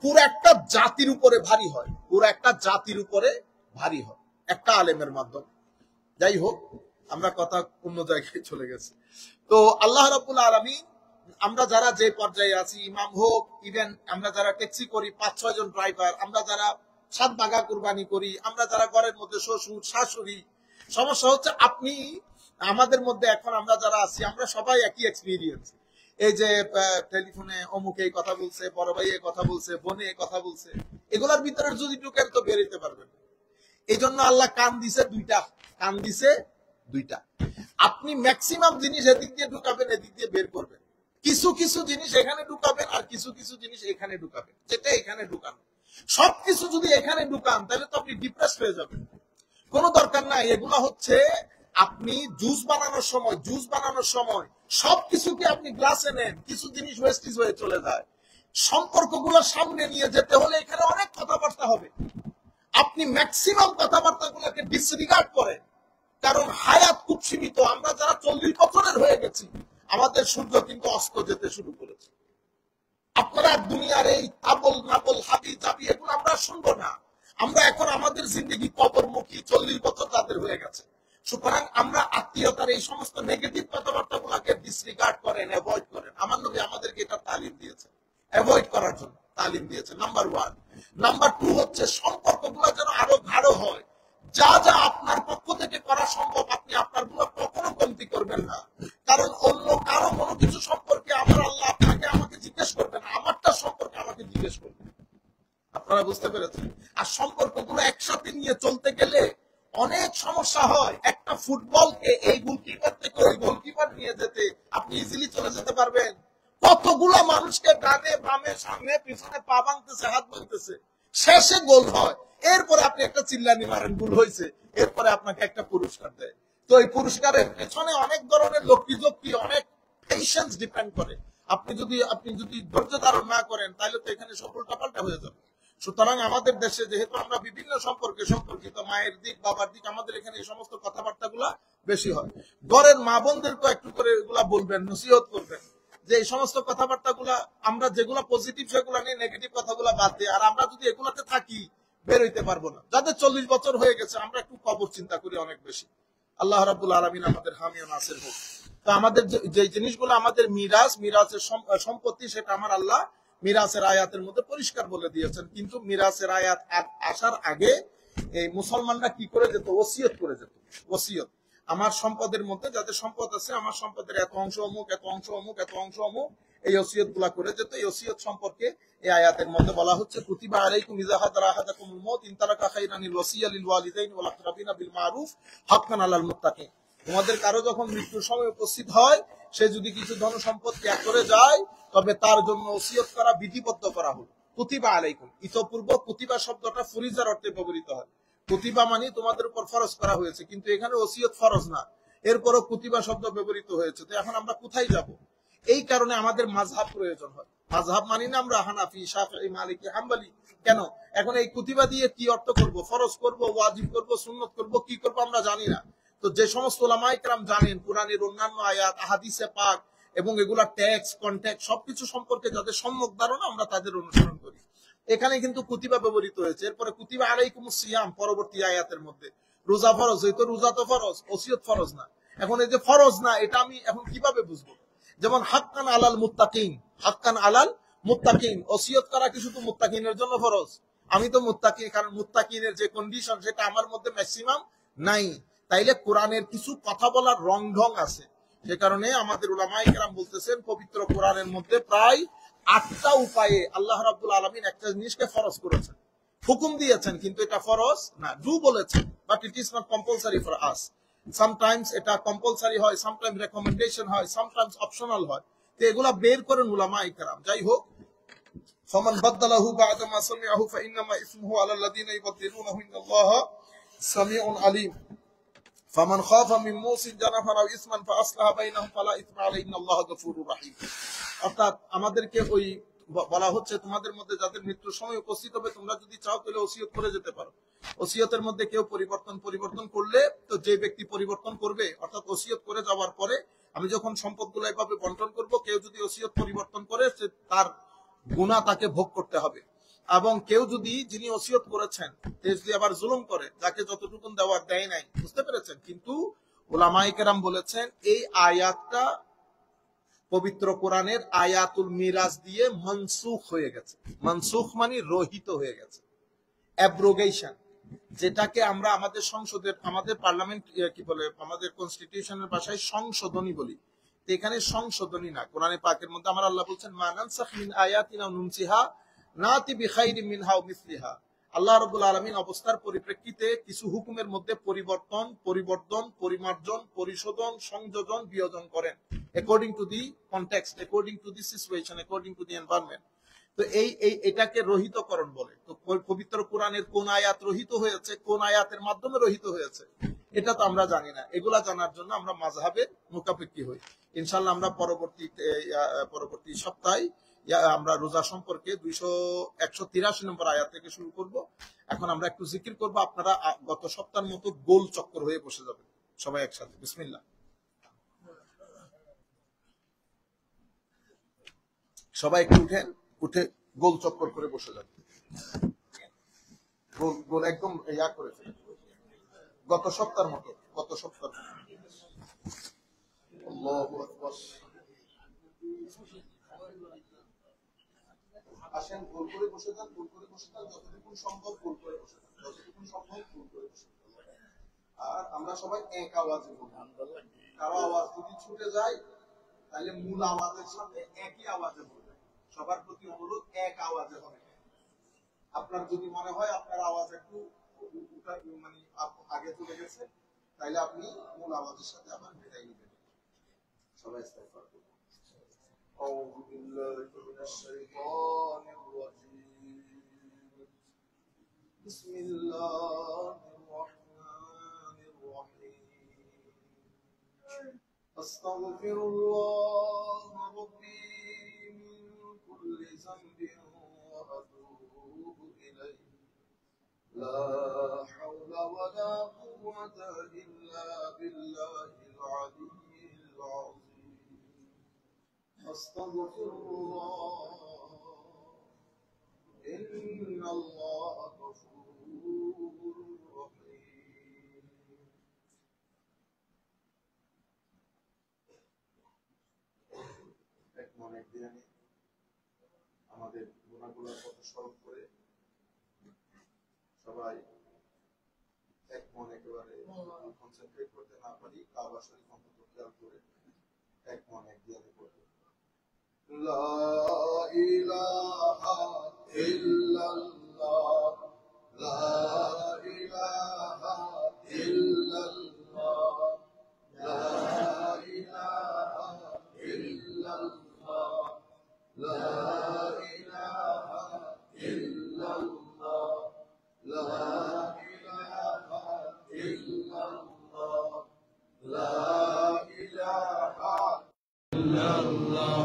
পুরো একটা জাতির উপরে ভারী হয়, পুরো একটা জাতির উপরে ভারী হয় একটা আলেমের মাধ্যমে। যাই হোক, আমরা কথা অন্য জায়গায় চলে গেছে। তো আল্লাহ রাব্বুল আলামিন, আমরা যারা যে পর্যায়ে আছি, ইমাম হোক, ইভেন আমরা যারা ট্যাক্সি করি 5-6 জন ড্রাইভার, আমরা যারা 7 বাঘা কুরবানি করি, আমরা যারা ঘরের মধ্যে শ্বশুর শাশুড়ি, সমস্যা হচ্ছে আপনি আমাদের মধ্যে এখন আমরা যারা আছি, আমরা সবাই একই এক্সপিরিয়েন্স। এই যে টেলিফোনে অমুক এই কথা বলছে, বড় ভাই এই কথা বলছে, বোনে এই কথা বলছে, এগুলোর ভিতরে যদি ঢুকেন তো বেরোতে পারবেন। এই জন্য আল্লাহ কান দিছে 2টা, কান দিছে 2টা। আপনি ম্যাক্সিমাম জিনিস এদিক দিয়ে ঢুকাবেন, এদিক দিয়ে বের করবেন। কিছু কিছু জিনিস এখানে ঢুকাবেন আর কিছু কিছু জিনিস এখানে ঢুকাবেন। যেটা এখানে ঢুকান, সবকিছু যদি এখানে ঢুকান তাহলে তো আপনি ডিপ্রেস হয়ে যাবেন। কোনো দরকার নাই। এগুলো হচ্ছে আপনি জুস বানানোর সময় সবকিছুকে আপনি গ্লাসে নেন, কিছু জিনিস ওয়েস্টেজ হয়ে চলে যায়। সম্পর্কগুলো সামনে নিয়ে যেতে হলে এখানে অনেক কথাবার্তা হবে। আপনি ম্যাক্সিমাম কথাবার্তাগুলোকে ডিসরিগার্ড করেন, কারণ হায়াত খুব সীমিত। আমরা যারা 40 বছরের হয়ে গেছি, আমাদের সূর্য কিন্তু অস্ত যেতে শুরু করেছে। আপনারা দুনিয়ার এই আবল নাবল হাবি জাবি এগুলো আমরা শুনবো না। আমরা এখন আমাদের জিন্দগি কবরমুখী, 40 বছর তাদের হয়ে গেছে। সুতরাং আমরা আত্মীয়তার এই সমস্ত নেগেটিভ কথাবার্তাগুলোকে ডিসরিগার্ড করেন, অ্যাভয়েড করেন। আমার নবী আমাদেরকে এটা তালিম দিয়েছে, অ্যাভয়েড করার জন্য তালিম দিয়েছে। নাম্বার 1। নাম্বার 2 হচ্ছে সম্পর্কগুলো যেন আরো গাঢ় হয়। যা যা আপনার পক্ষ থেকে করা সম্ভব আপনি আপনার গুলো কখনো কমতি করবেন না, কারণ অন্য কারো কোনো কিছু সম্পর্কে আমার আল্লাহ আপনাকে আমাকে জিজ্ঞেস করবেন, আমারটা সম্পর্কে আমাকে জিজ্ঞেস করবেন। আপনারা বুঝতে পেরেছেন? আর সম্পর্কগুলো একসাথে নিয়ে চলতে গেলে অনেক সমস্যা হয়। একটা ফুটবলকে এই গোলকিপার থেকে ওই গোলকিপার নিয়ে যেতে আপনি ইজিলি চলে যেতে পারবেন? কতগুলো মানুষকে ডানে বামে সামনে পিছনে পা ভাঙতেছে, হাত ভাঙতেছে, শেষে গোল হয়। এরপরে আপনি একটা চিল্লানি মারেন, গোল হয়েছে, এরপরে আপনাকে একটা পুরস্কার দেয়। তো এই পুরস্কারের পেছনে অনেক ধরনের লক্ষ্মী অনেক পেশেন্স ডিপেন্ড করে। আপনি যদি ধৈর্য ধারণ না করেন তাহলে তো এখানে সব উল্টাপাল্টা হয়ে যাবে। সুতরাং আমাদের দেশে যেহেতু আমরা বিভিন্ন সম্পর্কে সম্পর্কিত, মায়ের দিক বাবার দিক, আমাদের এখানে এই সমস্ত কথাবার্তা গুলা বেশি হয়। ঘরের মা বোনদেরকে একটু করে এগুলা বলবেন, নসিহত করবেন যে এই সমস্ত কথাবার্তা গুলা আমরা যেগুলা পজিটিভ সেগুলা নিয়ে নেগেটিভ কথাগুলা বাদ দিয়ে। আর আমরা যদি এগুলাতে থাকি বের হইতে পারবো না। যাদের 40 বছর হয়ে গেছে আমরা একটু কবর চিন্তা করি অনেক বেশি। আল্লাহ রাব্বুল আলামিন আমাদের হামি ও নাসির হোক। তো আমাদের যে জিনিসগুলো আমাদের মিরাসের সম্পত্তি, সেটা আমার আল্লাহ মিরাসের আয়াতের মধ্যে পরিষ্কার বলে দিয়েছেন। কিন্তু মিরাসের আয়াত আসার আগে এই মুসলমানরা কি করে যেত? ওসিয়ত করে যেত। ওসিয়ত, আমার সম্পদের মধ্যে যাদের সম্পদ আছে, আমার সম্পদের এত অংশ অমুক, এত অংশ অমুক, এত অংশ অমুক, এই ওসিয়ত গুলা করে যেত। এই ওসিয়ত সম্পর্কে এই আয়াতের মধ্যে বলা হচ্ছে, কুতিবা আলাইকুম ইযা হাদারা আহাদাকুমুল মাউত ইন তারাকা খায়রানিল ওসিয়া লিল ওয়ালিদাইনি ওয়াল আকরাবিনা বিল মারুফ হাক্কান আলাল মুত্তাকিন। তোমাদের কারো যখন মৃত্যুর সময় উপস্থিত হয়, সে যদি কিছু ধন সম্পদ ত্যাগ করে যায়, তবে তার জন্য ওসিয়ত করা বিধিবদ্ধ করা হলো। কুতিবা আলাইকুম, ইতপূর্ব কুতিবা শব্দটা ফরিজার অর্থে ব্যবহৃত হয়। কুতিবা মানে তোমাদের উপর ফরজ করা হয়েছে, কিন্তু এখানে ওসিয়ত ফরজ না, এরপরও কুতিবা শব্দ ব্যবহৃত হয়েছে। তো এখন আমরা কোথায় যাব? এই কারণে আমাদের মাযহাব প্রয়োজন হয়। মাযহাব মানি না আমরা হানাফি, শাফিঈ, মালিকি, হাম্বলি। কেন? এখন এই কুতিবা দিয়ে কি অর্থ করব? ফরজ করব, ওয়াজিব করব, সুন্নত করব, কি করব আমরা জানি না। তো যে সমস্ত উলামায়ে কেরাম জানেন কুরআনের অন্যান্য আয়াত, আহাদিসে পাক এবং এগুলা টেক্সট, কনটেক্সট সবকিছু সম্পর্কে যাদের সম্যক ধারণা, আমরা তাদের অনুসরণ করি। এখানে কিন্তু কুতিবা ব্যবহৃত হয়েছে। এরপরে কুতিবা আলাইকুমুস সিয়াম পরবর্তী আয়াতের মধ্যে রোজা ফরজ, এই তো রোজা তো ফরজ, ওসিয়ত ফরজ না। এখন এই যে ফরজ না, এটা আমি এখন কিভাবে বুঝবো? যেমন হাক্কান আলাল মুত্তাকিন, হাক্কান আলাল মুত্তাকিন, ওসিয়ত করা কি শুধু মুত্তাকিনের জন্য ফরজ? আমি তো মুত্তাকি, কারণ মুত্তাকিনের যে কন্ডিশন সেটা আমার মধ্যে ম্যাক্সিমাম নাই। তাইলে কোরআনের কিছু কথা বলার রং ঢং আছে। সে কারণে আমাদের উলামায়ে কেরাম বলতেছেন পবিত্র কোরআনের মধ্যে প্রায় 8টা উপায়ে আল্লাহ রাব্বুল আলামিন একটা জিনিসকে ফরজ করেছেন, হুকুম দিয়েছেন, কিন্তু এটা ফরজ না, ডু বলেছেন, but it is not compulsory for us. Sometimes এটা কম্পালসারি হয়, সামটাইমস রেকমেন্ডেশন হয়, সামটাইমস অপশনাল হয়। তো এগুলা বের করেন উলামায়ে কেরাম। যাই হোক, ফামান বাদদালাহু বা'দা মা সামিআহু ফাইন্নামা ইসমুহু আলাল্লাযিনা ইউবাদদিলুনাহু ইন্নাল্লাহা সামিউন আলীম। ফামান খাফা মিন মুসিন জানাফান আও ইসমান ফাআসলাহা বাইনাহুম ফালা ইসমা আলাইহি ইন্নাল্লাহা গফুরুর রাহিম। অর্থাৎ আমাদেরকে ওই বলা হচ্ছে তোমাদের মধ্যে যাদের মৃত্যুর সময় উপস্থিত হবে, তোমরা যদি চাও তাহলে ওসিয়ত করে যেতে পারো। ওসিয়তের মধ্যে কেউ পরিবর্তন করলে, তো যে ব্যক্তি পরিবর্তন করবে, অর্থাৎ ওসিয়ত করে যাওয়ার পরে আমি যখন সম্পদগুলো এভাবে বন্টন করব, কেউ যদি ওসিয়ত পরিবর্তন করে, সে তার গুনাহ তাকে ভোগ করতে হবে। এবং কেউ যদি, যিনি ওসিয়ত করেছেন, সে যদি আবার জুলুম করে, যাকে যতটুকু দেওয়ার দেয় নাই, বুঝতে পেরেছেন? কিন্তু উলামায়ে কেরাম বলেছেন এই আয়াতটা পবিত্র কোরআনের আয়াতুল মিরাজ দিয়ে মনসুখ হয়ে গেছে। মনসুখ মানে রহিত হয়ে গেছে, অ্যাব্রোগেশন, যেটাকে আমরা আমাদের সংসদের, আমাদের পার্লামেন্ট কি বলে, আমাদের কনস্টিটিউশনের ভাষায় সংশোধনী বলি। তো এখানে সংশোধনী না, কোরআনে পাকের মধ্যে আমার আল্লাহ বলছেন মা নানসাখ মিন আয়াতিন আও নুনসিহা নাতি বিখাইরিন মিনহা ওয়া মিসলিহা। আল্লাহ রাব্বুল আলামিন অবস্থার পরিপ্রেক্ষিতে কিছু হুকুমের মধ্যে পরিবর্তন, পরিমার্জন, পরিশোধন, সংযোজন, বিয়োজন করেন according to the context, according to the situation, according to the environment. তো এটাকে রহিতকরণ বলে। তো পবিত্র কোরআনের কোন আয়াত রহিত হয়েছে, কোন আয়াতের মাধ্যমে রহিত হয়েছে, এটা তো আমরা জানি না। এগুলা জানার জন্য আমরা মাযহাবের মুখাপেক্ষী হই। ইনশাআল্লাহ আমরা পরবর্তী সপ্তাহে আমরা রোজা সম্পর্কে 183 নম্বর আয়াত থেকে শুরু করব। এখন আমরা একটু জিকির করব, আপনারা গত সপ্তাহের মতো গোল চক্কর হয়ে বসে যাবেন সবাই একসাথে। বিসমিল্লাহ। সবাই একটু উঠে গোল চক্কর করে বসে যাবেন, গোল একদম ইয়া করে ফেলেন, গত সপ্তাহের মতো। আল্লাহু আকবার। আসেন, গোল করে বসে যান, যতটুকু সম্ভব গোল করে বসে যান, আর আমরা সবাই এক আওয়াজে বলবো। কারো আওয়াজ যদি ছুটে যায় তাহলে মূল আওয়াজের সাথে একই আওয়াজে বলবেন। সবার প্রতি অনুরোধ, এক আওয়াজে হবে। আপনার যদি মনে হয় আপনার আওয়াজ একটু মানে আগে চলে গেছে, তাহলে আপনি মূল আওয়াজের সাথে আবার বিদায় নেবেন। সবাই ইস্তেগফার করুন। আউযু বিল্লাহি মিনাশ শাইতানির রাজীম। বিসমিল্লাহির রাহমানির রাহিম। আস্তাগফিরুল্লাহ রাব্বি মিন কুল্লি যামবিন ওয়া আতুবু ইলাইহি। লা হাওলা ওয়া লা কুওয়াতা ইল্লা বিল্লাহিল আলিয়্যিল আযীম। আস্তাগফিরুল্লাহ ইন্নাল্লাহা গফুরুর রহিম। এক মনে ধ্যানে আমাদের গুনাহগুলোর কথা স্মরণ করে সবাই এক মনে, একেবারে কনসেন্ট্রেট করতে না পারি, কাবা শরীফ অন্তত খেয়াল করে এক মনে এক ধ্যানে পড়বে। লা ইলাহা ইল্লাল্লাহ, লা ইলাহা ইল্লাল্লাহ, লা ইলাহা ইল্লাল্লাহ, লা ইলাহা ইল্লাল্লাহ, লা ইলাহা ইল্লাল্লাহ, লা ইলাহা ইল্লাল্লাহ।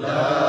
لا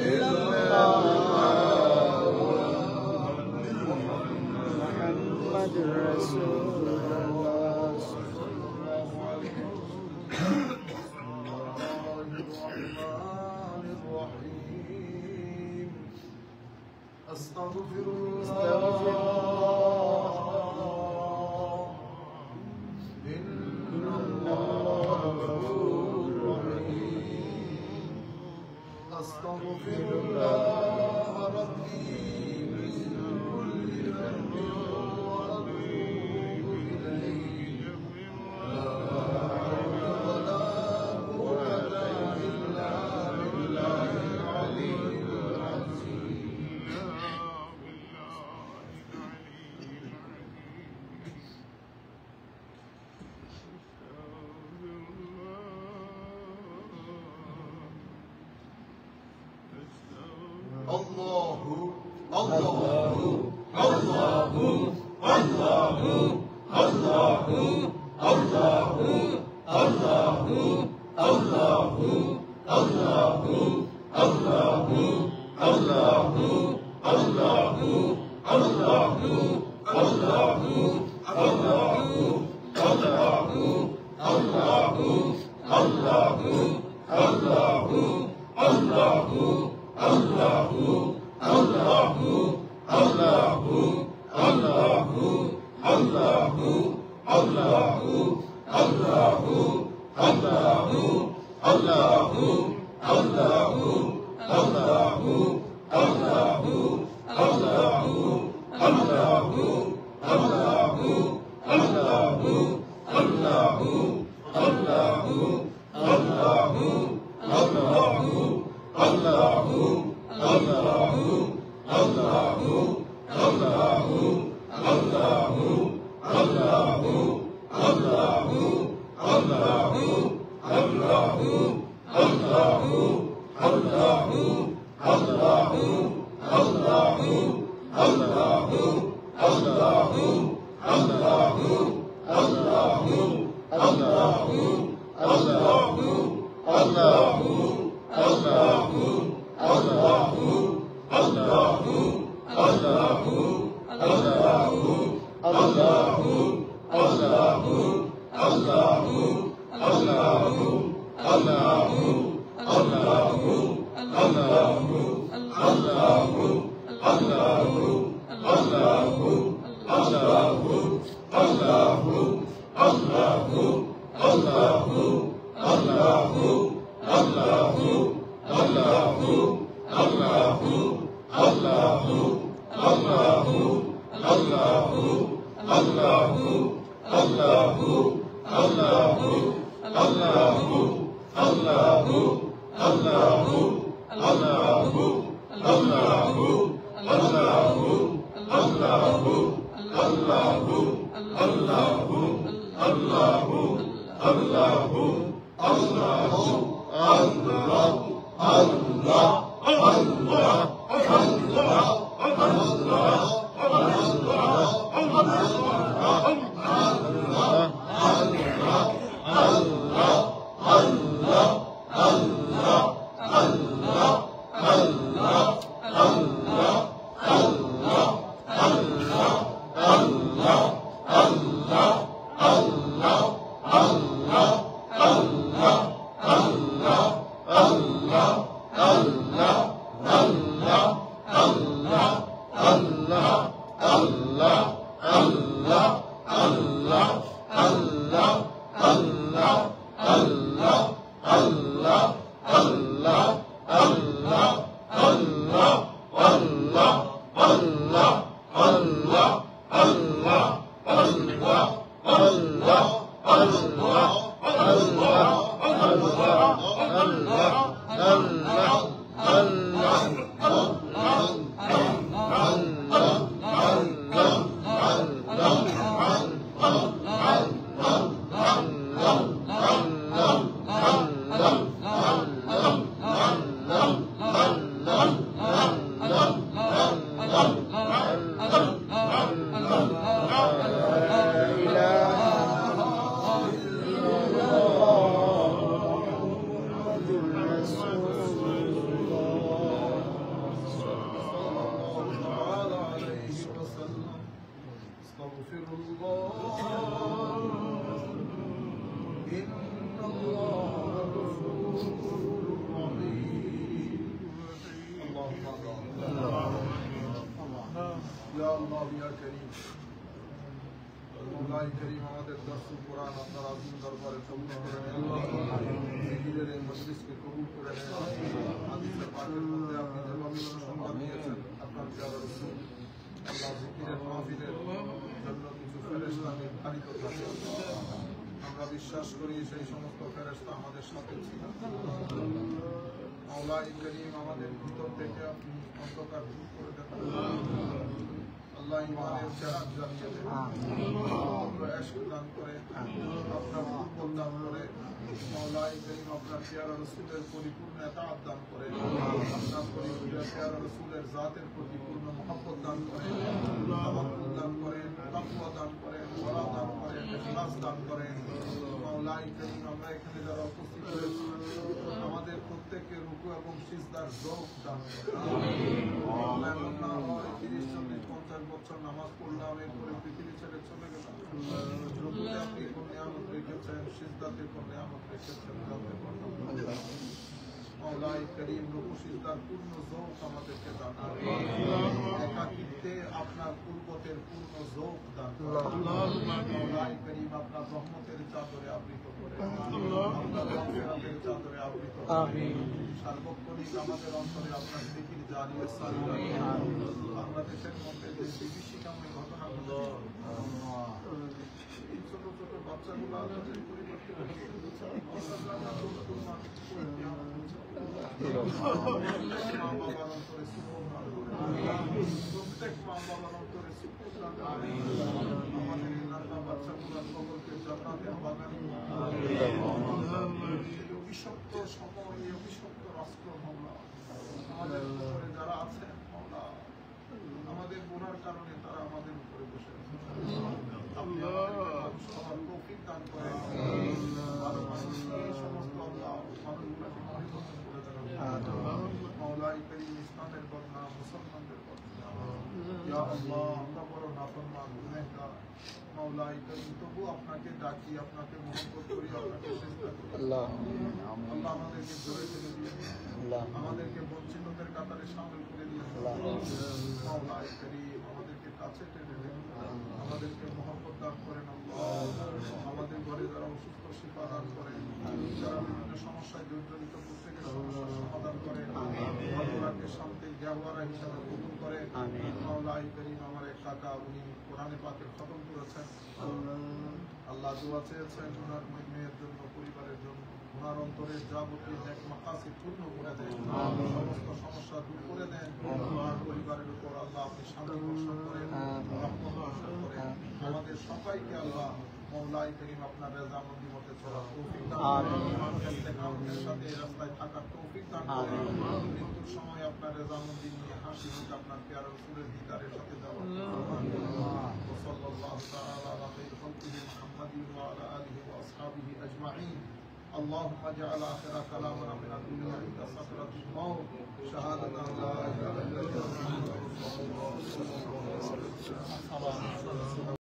ইয়া আল্লাহ ইয়া কারীম মওলাই করিম আমাদের দর্শন কোরআন আপনার আযীম দরবারে কবুল করে নেন। জিকিরের এই মজলিসকে কবুল করে নেন। হাদিসের পাকের মধ্যে আপনি যেভাবে সংবাদ দিয়েছেন আপনার প্রিয় রাসূল আল্লাহ জিকিরের মাহফিলের জন্য কিছু ফেরেশতা নির্ধারিত থাকে। আমরা বিশ্বাস করি সেই সমস্ত ফেরেশতা আমাদের সাথে ছিল। মওলাই করিম আমাদের ভিতর থেকে আপনি অন্ধকার দূর করে দেন। আল্লাহ ইমানের চেরাগ জ্বালিয়ে দেন। ইশক দান করে, আপনার কুরবত দান করে, মওলাই করিম আপনার প্যারা রাসূলের পরিপূর্ণ ইতাআত দান করে, আপনার প্যারা রাসূলের জাতের প্রতি পূর্ণ মহব্বত দান করে, তাওয়াক্কুল দান করে, তাকওয়া দান করে, ওয়ারা দান করে, ইখলাস দান করে। মওলাই করিম আমরা এখানে যারা উপস্থিত হয়েছি আমাদের প্রত্যেককে রুকু এবং সিজদার যৌক দান করে। এমন না হয় 30-40-50 বছর নামাজ পড়লাম এরপরে পৃথিবী ছেড়ে চলে গেলাম। রুকুতে আপনি কোন নিয়ামত রেখেছেন, সিজদাতে কোন নিয়ামত রেখেছেন জানতে পারলাম। মওলাই করিম রুকু সিজদার পূর্ণ যৌক আমাদেরকে দান করে। একাকিত্বে আপনার কুরবতের পূর্ণ যৌক দান করে। মওলাই করিম আপনার রহমতের চাদরে আবৃত করে, আপনার রহমতের চাদরে আবৃত করে। সার্বক্ষণিক আমাদের অন্তরে আপনার জিকির জারি ও সারি রাখুন। বাংলাদেশের মধ্যে যে বিভীষিকাময় ঘটনা ঘটেছে, এই ছোট ছোট বাচ্চাগুলো তাদের পরিবর্তে প্রত্যেক মা বাবার অন্তরে আমাদের নানা বাচ্চাগুলোর খবরকে জান্নাতের বাগানে অভিশপ্ত সময়, অভিশপ্ত রাষ্ট্র মাওলা আমাদের উপরে যারা আছেন মাওলা, আমাদের গুনার কারণে তারা আমাদের উপরে বসে আছে। আপনি আমাদেরকে সবার তৌফিক দান করেন। ভালো মানুষ এই সমস্ত আল্লাহ মানুষগুলোকে পরিবর্তন করে দেন। মওলাই করিম ইসলামের বদনাম, মুসলমানদের বদনাম। ইয়া আল্লাহ আমরা বড় নাফরমান গুনাহগার। মওলাই করিম তবু আপনাকে ডাকি, আপনাকে মহব্বত করি, আপনাকে সিজদা করি। আল্লাহ আমাদেরকে জোরে ছেড়ে দিয়ে আমাদেরকে বঞ্চিতদের কাতারে শামিল করে দিয়ে মওলাই করিম আমাদেরকে কাছে টেনে নেন, আমাদেরকে মহব্বত দান করেন। আমাদের ঘরে যারা অসুস্থ শিফা দান করেন, যারা বিভিন্ন সমস্যায় জর্জরিত প্রত্যেকের সমস্যার সমাধান করেন, আল্লাহকে শান্তির গাওয়ারা হিসাবে কবুল করেন। মওলাই করিম আমার এক কাকা উনি কোরআনে পাকের খতম করেছেন। আল্লাহ দোয়া চেয়েছেন ওনার মেয়ের জন্য, পরিবারের জন্য। ওনার অন্তরের যাবতীয় নেক মাকাসিদ পূর্ণ করে দেন, সমস্ত সমস্যা দূর করে দেন। ওনার পরিবারের উপর আল্লাহ আপনি শান্তি বর্ষণ করেন, রহমত বর্ষণ করেন। আমাদের সবাইকে আল্লাহ মওলাই করিম আপনার রেজামন্দি মতে চলার তৌফিক দান করেন, ইস্তেকামতের সাথে এই রাস্তায় থাকার তৌফিক দান করেন। মৃত্যুর সময় আপনার রেজামন্দি নিয়ে হাসি মুখে আপনার প্যারা রাসূলের দিদারের সাথে যাওয়ার সাল্লাল্লাহু তাআলা আলা খায়রি খালকিহি মুহাম্মাদিন ওয়া আলা আলিহি ওয়া আসহাবিহি আজমাইন। اللهم اجعل آخر كلامنا من الدنيا عند سكرة الموت شهادة لا إله إلا الله